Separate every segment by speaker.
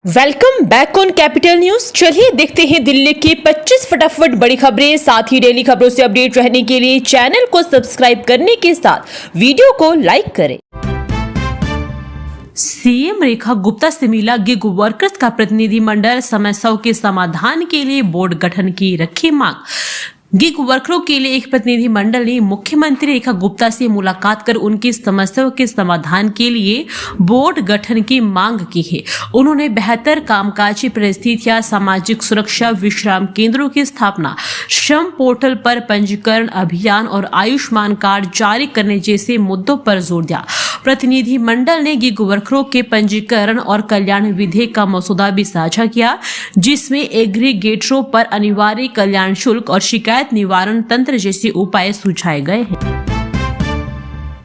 Speaker 1: Welcome back on capital news. चलिए देखते हैं दिल्ली की 25 फटाफट बड़ी खबरें। साथ ही डेली खबरों से अपडेट रहने के लिए चैनल को सब्सक्राइब करने के साथ वीडियो को लाइक करें। सीएम रेखा गुप्ता से मिला गिग वर्कर्स का प्रतिनिधिमंडल, समस्याओं के समाधान के लिए बोर्ड गठन की रखी मांग। गिग वर्करों के लिए एक प्रतिनिधिमंडल ने मुख्यमंत्री रेखा गुप्ता से मुलाकात कर उनकी समस्याओं के समाधान के लिए बोर्ड गठन की मांग की है। उन्होंने बेहतर कामकाजी परिस्थितियां, सामाजिक सुरक्षा, विश्राम केंद्रों की स्थापना, श्रम पोर्टल पर पंजीकरण अभियान और आयुष्मान कार्ड जारी करने जैसे मुद्दों पर जोर दिया। प्रतिनिधिमंडल ने गिग वर्करों के पंजीकरण और कल्याण विधेयक का मसौदा भी साझा किया, जिसमें एग्रीगेटरों पर अनिवार्य कल्याण शुल्क और शिकायत निवारण तंत्र जैसे उपाय सुझाए गए हैं।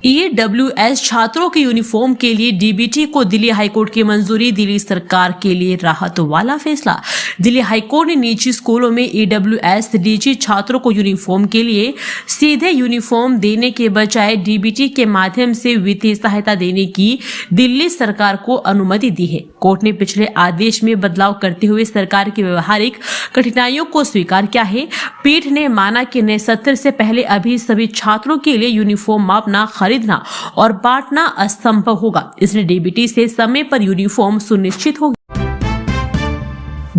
Speaker 1: EWS छात्रों के यूनिफॉर्म के लिए DBT को दिल्ली हाईकोर्ट की मंजूरी, दिल्ली सरकार के लिए राहत वाला फैसला। दिल्ली हाईकोर्ट ने निजी स्कूलों में EWS DG छात्रों को यूनिफॉर्म के लिए सीधे यूनिफॉर्म देने के बजाय DBT के माध्यम से वित्तीय सहायता देने की दिल्ली सरकार को अनुमति दी है। कोर्ट ने पिछले आदेश में बदलाव करते हुए सरकार की व्यवहारिक कठिनाइयों को स्वीकार किया है। पीठ ने माना कि नए सत्र से पहले अभी सभी छात्रों के लिए यूनिफॉर्म मापना, खरीदना और बांटना असंभव होगा, इसलिए DBT से समय पर यूनिफॉर्म सुनिश्चित होगी।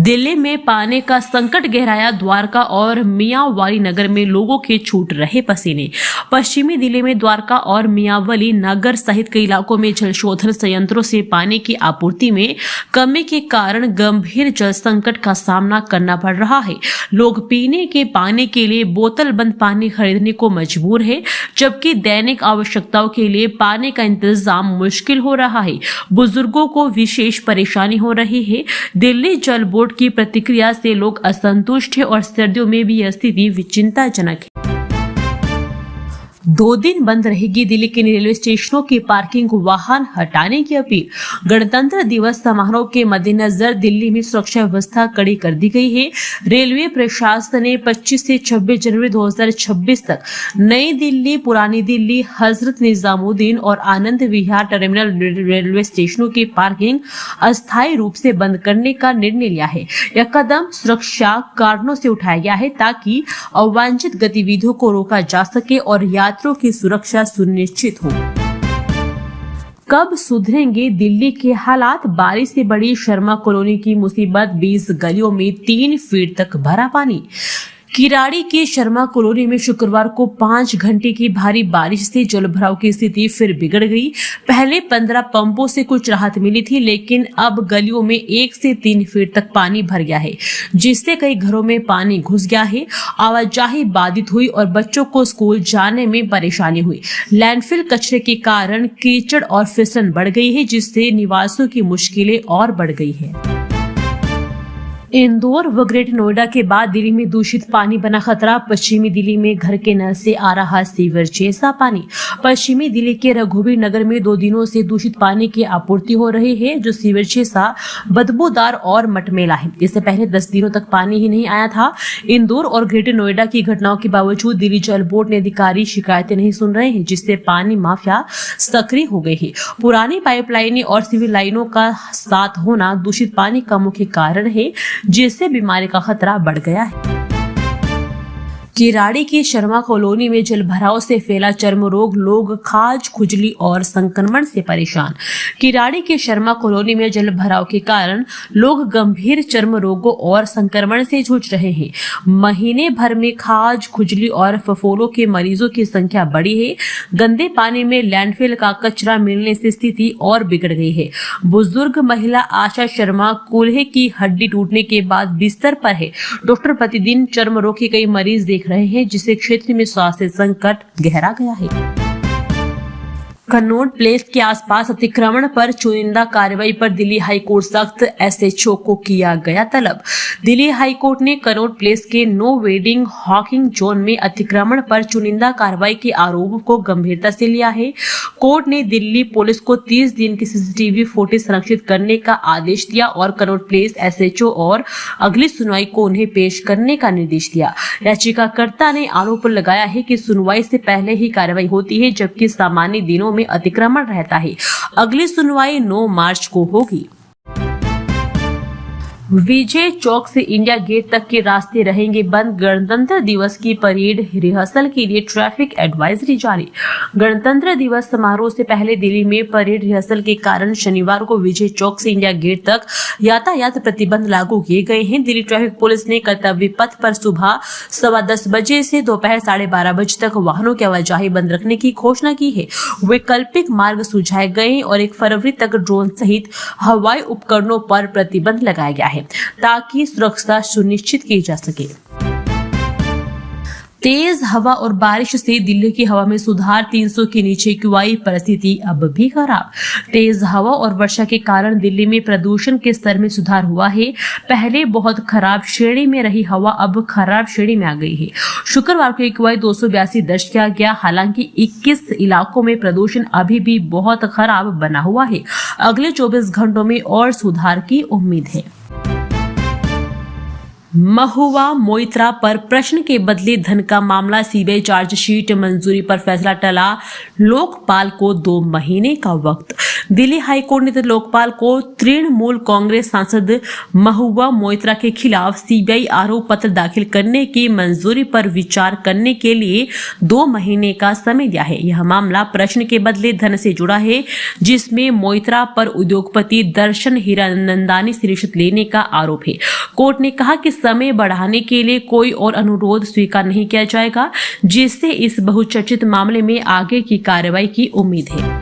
Speaker 1: दिल्ली में पानी का संकट गहराया, द्वारका और मियांवाली नगर में लोगों के छूट रहे पसीने। पश्चिमी दिल्ली में द्वारका और मियांवाली नगर सहित कई इलाकों में जल शोधन संयंत्रों से पानी की आपूर्ति में कमी के कारण गंभीर जल संकट का सामना करना पड़ रहा है। लोग पीने के पानी के लिए बोतल बंद पानी खरीदने को मजबूर है, जबकि दैनिक आवश्यकताओं के लिए पानी का इंतजाम मुश्किल हो रहा है। बुजुर्गों को विशेष परेशानी हो रही है। दिल्ली जल बोर्ड की प्रतिक्रिया से लोग असंतुष्ट हैं और सर्दियों में भी यह स्थिति चिंताजनक है। 2 दिन बंद रहेगी दिल्ली के रेलवे स्टेशनों की पार्किंग, वाहन हटाने की अपील। गणतंत्र दिवस समारोह के मद्देनजर दिल्ली में सुरक्षा व्यवस्था कड़ी कर दी गई है। रेलवे प्रशासन ने 25 से 26 जनवरी 2026 तक नई दिल्ली, पुरानी दिल्ली, हजरत निजामुद्दीन और आनंद विहार टर्मिनल रेलवे स्टेशनों की पार्किंग अस्थायी रूप से बंद करने का निर्णय लिया है। यह कदम सुरक्षा कारणों से उठाया गया है ताकि अवांछित गतिविधियों को रोका जा सके और यात्रियों की सुरक्षा सुनिश्चित हो। कब सुधरेंगे दिल्ली के हालात? बारिश से बड़ी शर्मा कॉलोनी की मुसीबत, 20 गलियों में 3 फीट तक भरा पानी। किराड़ी की शर्मा कॉलोनी में शुक्रवार को 5 घंटे की भारी बारिश से जलभराव की स्थिति फिर बिगड़ गई। पहले 15 पंपों से कुछ राहत मिली थी, लेकिन अब गलियों में 1 से 3 फीट तक पानी भर गया है, जिससे कई घरों में पानी घुस गया है। आवाजाही बाधित हुई और बच्चों को स्कूल जाने में परेशानी हुई। लैंडफिल कचरे के कारण कीचड़ और फिसलन बढ़ गई है, जिससे निवासियों की मुश्किलें और बढ़ गई है। इंदौर व ग्रेटर नोएडा के बाद दिल्ली में दूषित पानी बना खतरा। पश्चिमी दिल्ली में घर के नल से आ रहा सीवर जैसा पानी। पश्चिमी दिल्ली के रघुवीर नगर में 2 दिनों से दूषित पानी की आपूर्ति हो रही है, जो सीवर जैसा बदबूदार और मटमैला है। इससे पहले 10 दिनों तक पानी ही नहीं आया था। इंदौर और ग्रेटर नोएडा की घटनाओं के बावजूद दिल्ली जल बोर्ड ने अधिकारी शिकायतें नहीं सुन रहे हैं, जिससे पानी माफिया सक्रिय हो गए हैं। पुरानी पाइपलाइनें और सिविल लाइनों का साथ होना दूषित पानी का मुख्य कारण है, जिससे बीमारी का खतरा बढ़ गया है। किराड़ी की शर्मा कॉलोनी में जलभराव से फैला चर्म रोग, लोग खाज, खुजली और संक्रमण से परेशान। किराड़ी की शर्मा कॉलोनी में जलभराव के कारण लोग गंभीर चर्म रोगों और संक्रमण से जूझ रहे हैं। महीने भर में खाज, खुजली और फफोलों के मरीजों की संख्या बढ़ी है। गंदे पानी में लैंडफिल का कचरा मिलने से स्थिति और बिगड़ गई है। बुजुर्ग महिला आशा शर्मा कूल्हे की हड्डी टूटने के बाद बिस्तर पर है। डॉक्टर प्रतिदिन चर्म रोग के कई मरीज देख रहे हैं, जिससे क्षेत्र में स्वास्थ्य संकट गहरा गया है। कनॉट प्लेस के आसपास अतिक्रमण पर चुनिंदा कार्रवाई पर दिल्ली हाईकोर्ट सख्त, SHO को किया गया तलब। दिल्ली हाईकोर्ट ने कनॉट प्लेस के नो वेडिंग हॉकिंग जोन में अतिक्रमण पर चुनिंदा कार्रवाई के आरोप को गंभीरता से लिया है। कोर्ट ने दिल्ली पुलिस को 30 दिन की CCTV फुटेज संरक्षित करने का आदेश दिया और कनॉट प्लेस SHO और अगली सुनवाई को उन्हें पेश करने का निर्देश दिया। याचिकाकर्ता ने आरोप लगाया है कि सुनवाई से पहले ही कार्रवाई होती है, जबकि सामान्य दिनों में अतिक्रमण रहता है। अगली सुनवाई 9 मार्च को होगी। विजय चौक से इंडिया गेट तक के रास्ते रहेंगे बंद। गणतंत्र दिवस की परेड रिहर्सल के लिए ट्रैफिक एडवाइजरी जारी। गणतंत्र दिवस समारोह से पहले दिल्ली में परेड रिहर्सल के कारण शनिवार को विजय चौक से इंडिया गेट तक यातायात प्रतिबंध लागू किए गए हैं। दिल्ली ट्रैफिक पुलिस ने कर्तव्य पथ पर सुबह 10:15 बजे से दोपहर 12:30 बजे तक वाहनों की आवाजाही बंद रखने की घोषणा की है। वैकल्पिक मार्ग सुझाए गए और 1 फरवरी तक ड्रोन सहित हवाई उपकरणों पर प्रतिबंध लगाया गया है ताकि सुरक्षा सुनिश्चित की जा सके। तेज हवा और बारिश से दिल्ली की हवा में सुधार, 300 के नीचे QI परिस्थिति अब भी खराब। तेज हवा और वर्षा के कारण दिल्ली में प्रदूषण के स्तर में सुधार हुआ है। पहले बहुत खराब श्रेणी में रही हवा अब खराब श्रेणी में आ गई है। शुक्रवार को QI 282 दर्ज किया गया। हालांकि 21 इलाकों में प्रदूषण अभी भी बहुत खराब बना हुआ है। अगले 24 घंटों में और सुधार की उम्मीद है। महुआ मोइत्रा पर प्रश्न के बदले धन का मामला, सीबीआई चार्जशीट मंजूरी पर फैसला टला, लोकपाल को 2 महीने का वक्त। दिल्ली हाईकोर्ट ने लोकपाल को तृणमूल कांग्रेस सांसद महुआ मोइत्रा के खिलाफ सीबीआई आरोप पत्र दाखिल करने की मंजूरी पर विचार करने के लिए 2 महीने का समय दिया है। यह मामला प्रश्न के बदले धन से जुड़ा है, जिसमें मोइत्रा पर उद्योगपति दर्शन हीरानंदानी से रिश्वत लेने का आरोप है। कोर्ट ने कहा कि समय बढ़ाने के लिए कोई और अनुरोध स्वीकार नहीं किया जाएगा, जिससे इस बहुचर्चित मामले में आगे की कार्रवाई की उम्मीद है।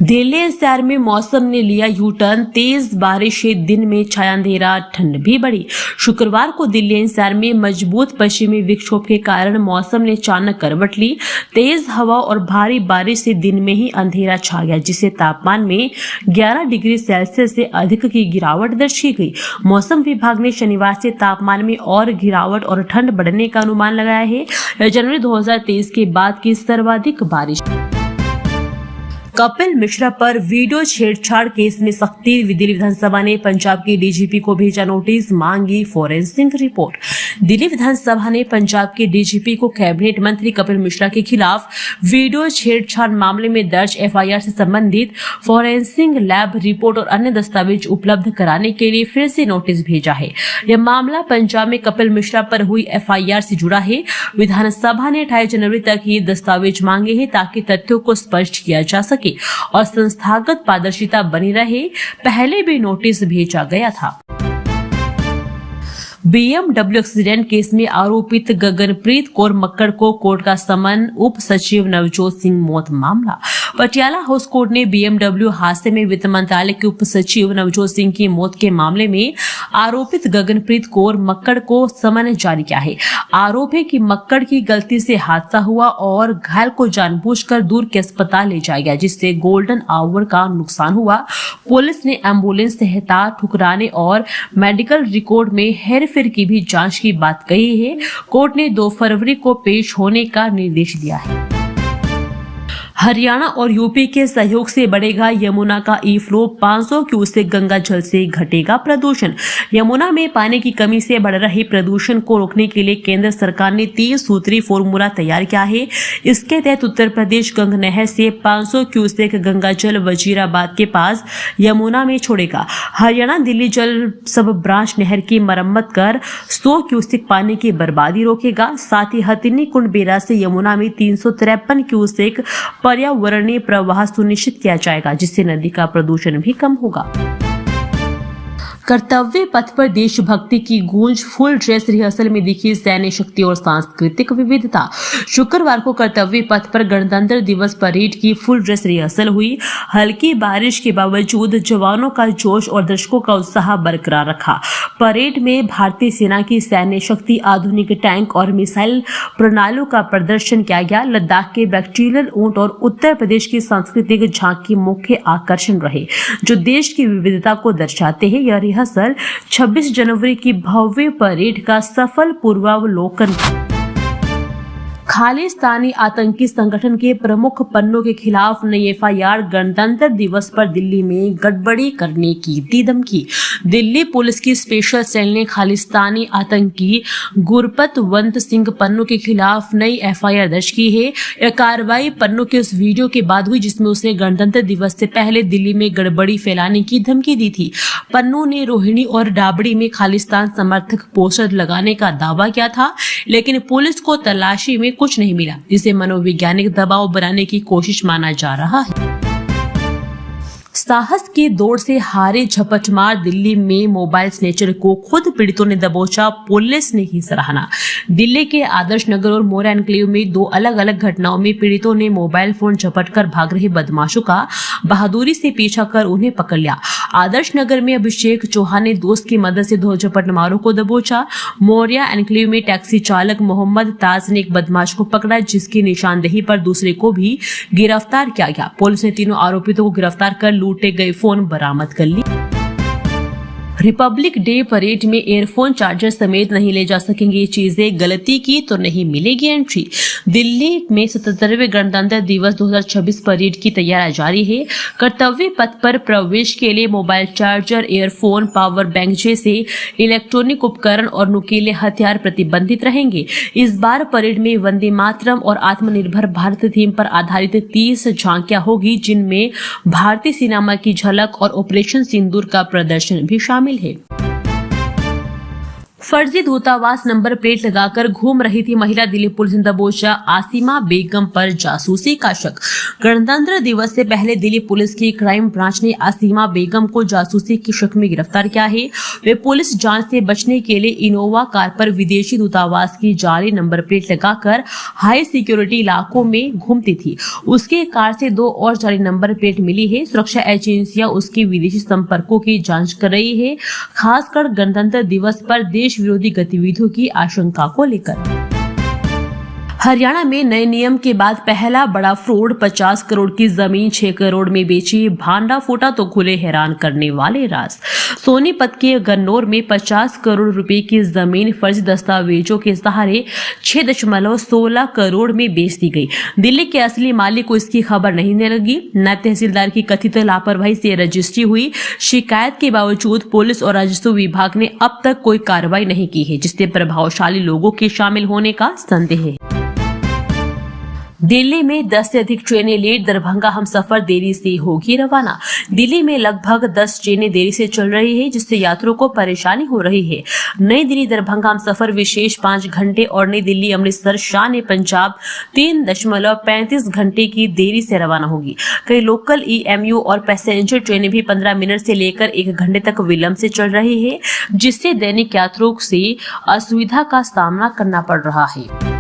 Speaker 1: दिल्ली एनसीआर में मौसम ने लिया यू टर्न, तेज बारिश से दिन में छाया अंधेरा, ठंड भी बढ़ी। शुक्रवार को दिल्ली एनसीआर में मजबूत पश्चिमी विक्षोभ के कारण मौसम ने अचानक करवट ली। तेज हवा और भारी बारिश से दिन में ही अंधेरा छा गया, जिससे तापमान में 11 डिग्री सेल्सियस से अधिक की गिरावट दर्ज की गई। मौसम विभाग ने शनिवार से तापमान में और गिरावट और ठंड बढ़ने का अनुमान लगाया है। यह जनवरी 2023 के बाद की सर्वाधिक बारिश। कपिल मिश्रा पर वीडियो छेड़छाड़ केस में सख्ती, दिल्ली विधानसभा ने पंजाब के डीजीपी को भेजा नोटिस, मांगी फॉरेंसिक रिपोर्ट। दिल्ली विधानसभा ने पंजाब के डीजीपी को कैबिनेट मंत्री कपिल मिश्रा के खिलाफ वीडियो छेड़छाड़ मामले में दर्ज एफआईआर से संबंधित फॉरेंसिक लैब रिपोर्ट और अन्य दस्तावेज उपलब्ध कराने के लिए फिर से नोटिस भेजा है। यह मामला पंजाब में कपिल मिश्रा पर हुई एफआईआर से जुड़ा है। विधानसभा ने 28 जनवरी तक ये दस्तावेज मांगे हैं ताकि तथ्यों को स्पष्ट किया जा सके और संस्थागत पारदर्शिता बनी रहे। पहले भी नोटिस भेजा गया था। BMW एक्सीडेंट केस में आरोपित गगनप्रीत कौर मक्कड़ को कोर्ट का समन, उप सचिव नवजोत सिंह मौत मामला। पटियाला हाउस कोर्ट ने BMW हादसे में वित्त मंत्रालय के उप सचिव नवजोत सिंह की मौत के मामले में आरोपित गगनप्रीत कौर मक्कड़ को समन जारी किया है। आरोप है कि मक्कड़ की गलती से हादसा हुआ और घायल को जानबूझकर दूर के अस्पताल ले जाया गया, जिससे गोल्डन आवर का नुकसान हुआ। पुलिस ने एम्बुलेंस से हतार ठुकराने और मेडिकल रिकॉर्ड में हेरफेर की भी जांच की बात कही है। कोर्ट ने 2 फरवरी को पेश होने का निर्देश दिया है। हरियाणा और यूपी के सहयोग से बढ़ेगा यमुना का ई-फ्लो, 500 क्यूसेक गंगा जल से घटेगा प्रदूषण। यमुना में पानी की कमी से बढ़ रहे प्रदूषण को रोकने के लिए केंद्र सरकार ने 30 सूत्री फॉर्मूला तैयार किया है। इसके तहत उत्तर प्रदेश गंग नहर से 500 क्यूसेक गंगा जल वजीराबाद के पास यमुना में छोड़ेगा। हरियाणा दिल्ली जल सब ब्रांच नहर की मरम्मत कर 100 क्यूसेक पानी की बर्बादी रोकेगा। साथ ही हथिनी कुंड बेरा से यमुना में 353 क्यूसेक पर्यावरणीय प्रवाह सुनिश्चित किया जाएगा, जिससे नदी का प्रदूषण भी कम होगा। कर्तव्य पथ पर देशभक्ति की गूंज, फुल ड्रेस रिहर्सल में दिखी सैन्य शक्ति और सांस्कृतिक विविधता। शुक्रवार को कर्तव्य पथ पर गणतंत्र दिवस परेड की फुल ड्रेस रिहर्सल हुई। हल्की बारिश के बावजूद जवानों का जोश और दर्शकों का उत्साह बरकरार रखा। परेड में भारतीय सेना की सैन्य शक्ति, आधुनिक टैंक और मिसाइल प्रणालियों का प्रदर्शन किया गया। लद्दाख के बैक्टीरियल ऊंट और उत्तर प्रदेश की सांस्कृतिक झांकी मुख्य आकर्षण रहे, जो देश की विविधता को दर्शाते हैं। यह रिहर्सल 26 जनवरी की भव्य परेड का सफल पूर्वावलोकन। खालिस्तानी आतंकी संगठन के प्रमुख पन्नों के खिलाफ नई एफआईआर, गणतंत्र दिवस पर दिल्ली में गड़बड़ी करने की दी धमकी। दिल्ली पुलिस की स्पेशल सेल ने खालिस्तानी आतंकी गुरपतवंत सिंह पन्नू के खिलाफ नई एफआईआर दर्ज की है। यह कार्रवाई पन्नू के उस वीडियो के बाद हुई जिसमें उसने गणतंत्र दिवस से पहले दिल्ली में गड़बड़ी फैलाने की धमकी दी थी। पन्नू ने रोहिणी और डाबड़ी में खालिस्तान समर्थक पोस्टर लगाने का दावा किया था, लेकिन पुलिस को तलाशी में कुछ नहीं मिला, जिसे मनोवैज्ञानिक दबाव बनाने की कोशिश माना जा रहा है। साहस की दौड़ से हारे झपटमार दिल्ली में मोबाइल स्नेचर को खुद पीड़ितों ने दबोचा, पुलिस ने ही सराहना। दिल्ली के आदर्श नगर और मोरा एनक्लेव में दो अलग अलग घटनाओं में पीड़ितों ने मोबाइल फोन झपटकर भाग रहे बदमाशों का बहादुरी से पीछा कर उन्हें पकड़ लिया। आदर्श नगर में अभिषेक चौहान ने दोस्त की मदद से दो झपटमारों को दबोचा। मोरिया एनक्लेव में टैक्सी चालक मोहम्मद ताज ने एक बदमाश को पकड़ा, जिसकी निशानदेही पर दूसरे को भी गिरफ्तार किया गया। पुलिस ने तीनों आरोपितों को गिरफ्तार कर लूटे गए फोन बरामद कर ली। रिपब्लिक डे परेड में एयरफोन चार्जर समेत नहीं ले जा सकेंगे ये चीजें, गलती की तो नहीं मिलेगी एंट्री। दिल्ली में 77वें गणतंत्र दिवस 2026 परेड की तैयारी जारी है। कर्तव्य पथ पर प्रवेश के लिए mobile charger, earphone, power bank जैसे इलेक्ट्रॉनिक उपकरण और नुकीले हथियार प्रतिबंधित रहेंगे। इस बार परेड में वंदे मातरम और आत्मनिर्भर भारत थीम पर आधारित 30 झांकियां होगी, जिनमें भारतीय सिनेमा की झलक और ऑपरेशन सिंदूर का प्रदर्शन भी शामिल है। फर्जी दूतावास नंबर प्लेट लगाकर घूम रही थी महिला, दिल्ली पुलिस ने दबोचा। आसिमा बेगम पर जासूसी का शक। गणतंत्र दिवस से पहले दिल्ली पुलिस की क्राइम ब्रांच ने आसिमा बेगम को जासूसी के शक में गिरफ्तार किया है। वे पुलिस जांच से बचने के लिए इनोवा कार पर विदेशी दूतावास की जाली नंबर प्लेट लगाकर हाई सिक्योरिटी इलाकों में घूमती थी। उसके कार से दो और जाली नंबर प्लेट मिली है। सुरक्षा एजेंसियां उसकी विदेशी संपर्कों की जांच कर रही है, खासकर गणतंत्र दिवस पर देश विरोधी गतिविधियों की आशंका को लेकर। हरियाणा में नए नियम के बाद पहला बड़ा फ्रॉड, 50 करोड़ की जमीन 6 करोड़ में बेची, भांडा फूटा तो खुले हैरान करने वाले राज। सोनीपत के गन्नौर में 50 करोड़ रुपए की जमीन फर्जी दस्तावेजों के सहारे 6.16 करोड़ में बेच दी गई। दिल्ली के असली मालिक को इसकी खबर नहीं लगी। नायब तहसीलदार की कथित लापरवाही से रजिस्ट्री हुई। शिकायत के बावजूद पुलिस और राजस्व विभाग ने अब तक कोई कार्रवाई नहीं की है, जिससे प्रभावशाली लोगों के शामिल होने का संदेह है। दिल्ली में 10 से अधिक ट्रेनें लेट, दरभंगा हमसफर देरी से होगी रवाना। दिल्ली में लगभग 10 ट्रेनें देरी से चल रही है, जिससे यात्रियों को परेशानी हो रही है। नई दिल्ली दरभंगा हमसफर विशेष 5 घंटे और नई दिल्ली अमृतसर शान ए पंजाब 3.35 घंटे की देरी से रवाना होगी। कई लोकल EMU और पैसेंजर ट्रेनें भी 15 मिनट से लेकर 1 घंटे तक विलंब से चल रही है, जिससे दैनिक यात्रियों से असुविधा का सामना करना पड़ रहा है।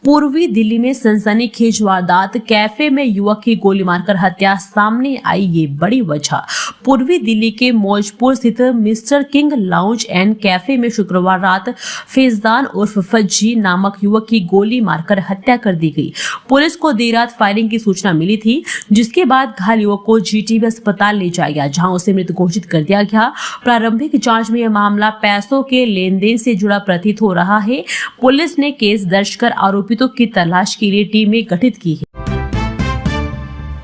Speaker 1: पूर्वी दिल्ली में सनसनीखेज वारदात, कैफे में युवक की गोली मारकर हत्या, सामने आई ये बड़ी वजह। पूर्वी दिल्ली के मौजपुर स्थित mister king lounge and cafe में शुक्रवार रात फैजान उर्फ फज्जी नामक युवक की गोली मारकर हत्या कर दी गई। पुलिस को देर रात फायरिंग की सूचना मिली थी, जिसके बाद घायल युवक को GTB अस्पताल ले जाया गया, जहां उसे मृत घोषित कर दिया गया। प्रारंभिक जांच में यह मामला पैसों के लेन देन से जुड़ा प्रतीत हो रहा है। पुलिस ने केस दर्ज कर आरोपितों की तलाश के लिए टीमें गठित की है।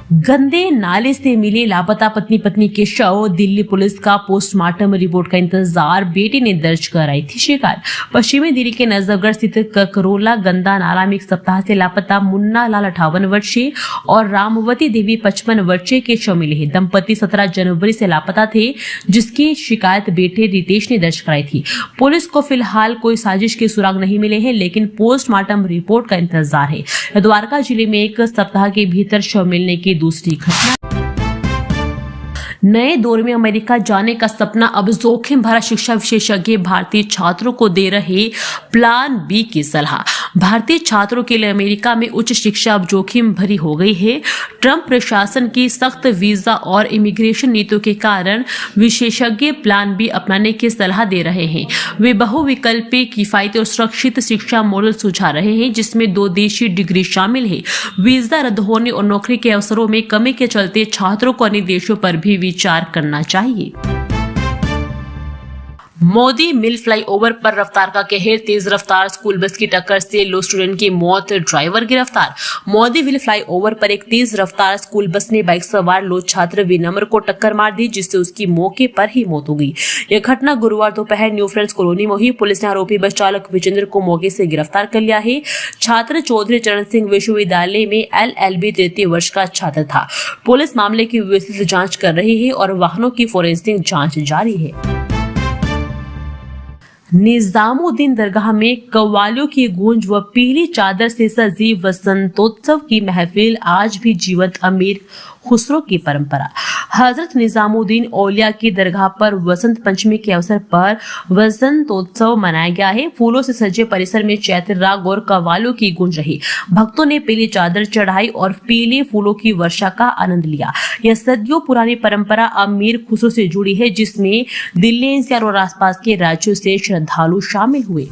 Speaker 1: गंदे नाले से मिले लापता पत्नी के शव, दिल्ली पुलिस का पोस्टमार्टम रिपोर्ट का इंतजार, बेटी ने दर्ज कराई थी शिकायत। पश्चिमी दिल्ली के नजफगढ़ स्थित ककरोला गंदा नाला में 1 सप्ताह से लापता मुन्ना लाल 58 वर्षीय और रामवती देवी 55 वर्षीय के शव मिले हैं। दंपति 17 जनवरी से लापता थे, जिसकी शिकायत बेटे रितेश ने दर्ज कराई थी। पुलिस को फिलहाल कोई साजिश के सुराग नहीं मिले हैं, लेकिन पोस्टमार्टम रिपोर्ट का इंतजार है। द्वारका जिले में 1 सप्ताह के भीतर शव मिलने की दूसरी घटना। नए दौर में अमेरिका जाने का सपना, अब जोखिम भरा शिक्षा विशेषज्ञ भारतीय छात्रों को दे रहे प्लान बी की सलाह। भारतीय छात्रों के लिए अमेरिका में उच्च शिक्षा अब जोखिम भरी हो गई है। ट्रंप प्रशासन की सख्त वीजा और इमिग्रेशन नीतियों के कारण विशेषज्ञ प्लान बी अपनाने की सलाह दे रहे हैं। वे बहुविकल्पी, किफायती और सुरक्षित शिक्षा मॉडल सुझा रहे हैं, जिसमें 2 देशीय डिग्री शामिल है। वीजा रद्द होने और नौकरी के अवसरों में कमी के चलते छात्रों को अन्य देशों पर भी विचार करना चाहिए। मोदी मिल फ्लाईओवर पर रफ्तार का कहर, तेज रफ्तार स्कूल बस की टक्कर से लो स्टूडेंट की मौत, ड्राइवर गिरफ्तार। मोदी मिल फ्लाईओवर पर एक तेज रफ्तार स्कूल बस ने बाइक सवार लो छात्र विनम्र को टक्कर मार दी, जिससे उसकी मौके पर ही मौत हो गई। यह घटना गुरुवार दोपहर न्यू फ्रेंड्स कॉलोनी में हुई। पुलिस ने आरोपी बस चालक विजेंद्र को मौके से गिरफ्तार कर लिया है। छात्र चौधरी चरण सिंह विश्वविद्यालय में LLB तृतीय वर्ष का छात्र था। पुलिस मामले की विस्तृत जाँच कर रही है और वाहनों की फोरेंसिक जाँच जारी है। निजामुद्दीन दरगाह में कव्वालियों की गूंज व पीली चादर से सजी वसंतोत्सव की महफिल आज भी जीवंत। अमीर खुसरो की परंपरा। हजरत निजामुद्दीन औलिया की दरगाह पर वसंत पंचमी के अवसर पर वसंतोत्सव मनाया गया है। फूलों से सजे परिसर में चैत्र राग और कव्वालियों की गूंज रही। भक्तों ने पीली चादर चढ़ाई और पीले फूलों की वर्षा का आनंद लिया। यह सदियों पुरानी परंपरा अमीर खुसरो से जुड़ी है, जिसमें दिल्ली एनसीआर और आसपास के राज्यों से श्रद्धालु शामिल हुए।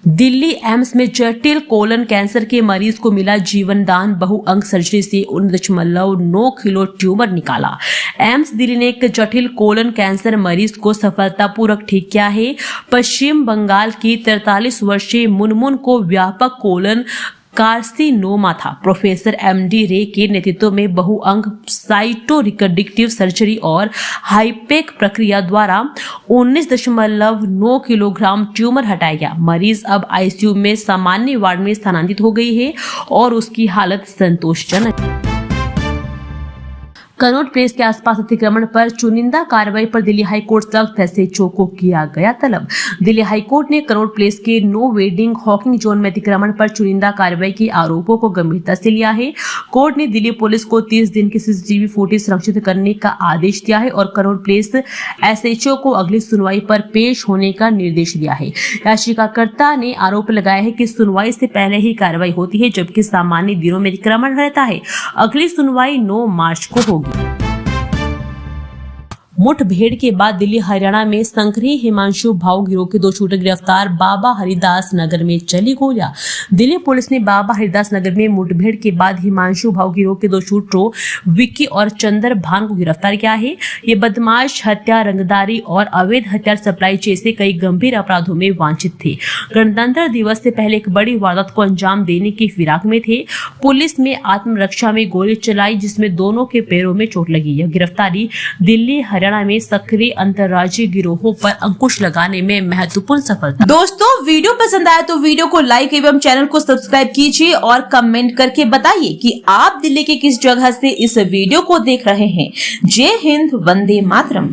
Speaker 1: दिल्ली एम्स में जटिल कोलन कैंसर के मरीज को मिला जीवन दान। बहुअंग सर्जरी से 19.9 किलो ट्यूमर निकाला। एम्स दिल्ली ने एक जटिल कोलन कैंसर मरीज को सफलतापूर्वक ठीक किया है। पश्चिम बंगाल की 43 वर्षीय मुनमुन को व्यापक कोलन कार्सिनोमा था। प्रोफेसर MD रे के नेतृत्व में बहुअंग साइटो-रिकंडक्टिव सर्जरी और हाईपेक प्रक्रिया द्वारा 19.9 किलोग्राम ट्यूमर हटाया गया। मरीज अब ICU में सामान्य वार्ड में स्थानांतरित हो गई है और उसकी हालत संतोषजनक है। कनॉट प्लेस के आसपास अतिक्रमण पर चुनिंदा कार्रवाई पर दिल्ली हाईकोर्ट सख्त SHO को किया गया तलब। दिल्ली हाईकोर्ट ने कनॉट प्लेस के नो वेडिंग हॉकिंग जोन में अतिक्रमण पर चुनिंदा कार्रवाई के आरोपों को गंभीरता से लिया है। कोर्ट ने दिल्ली पुलिस को 30 दिन की CCTV फुटेज संरक्षित करने का आदेश दिया है और कनॉट प्लेस SHO को अगली सुनवाई पर पेश होने का निर्देश दिया है। याचिकाकर्ता ने आरोप लगाया है कि सुनवाई से पहले ही कार्रवाई होती है, जबकि सामान्य दिनों में अतिक्रमण रहता है। अगली सुनवाई 9 मार्च को होगी। मुठभेड़ के बाद दिल्ली हरियाणा में संक्रिय हिमांशु भाऊ गिरोह के 2 शूटर गिरफ्तार। बाबा हरिदास नगर में चली गोलियां। दिल्ली पुलिस ने बाबा हरिदास नगर में मुठभेड़ के बाद हिमांशु भाऊ गिरोह के 2 शूटरों विक्की और चंदर भान को गिरफ्तार किया है। ये बदमाश हत्या, रंगदारी और अवैध हथियार सप्लाई जैसे कई गंभीर अपराधों में वांछित थे। गणतंत्र दिवस से पहले एक बड़ी वारदात को अंजाम देने की फिराक में थे। पुलिस ने आत्मरक्षा में गोली चलाई, जिसमें दोनों के पैरों में चोट लगी। यह गिरफ्तारी दिल्ली हरियाणा में सक्रिय अंतर्राज्यीय गिरोहों पर अंकुश लगाने में महत्वपूर्ण सफलता। दोस्तों, वीडियो पसंद आया तो वीडियो को लाइक एवं चैनल को सब्सक्राइब कीजिए और कमेंट करके बताइए कि आप दिल्ली के किस जगह से इस वीडियो को देख रहे हैं। जय हिंद, वंदे मातरम।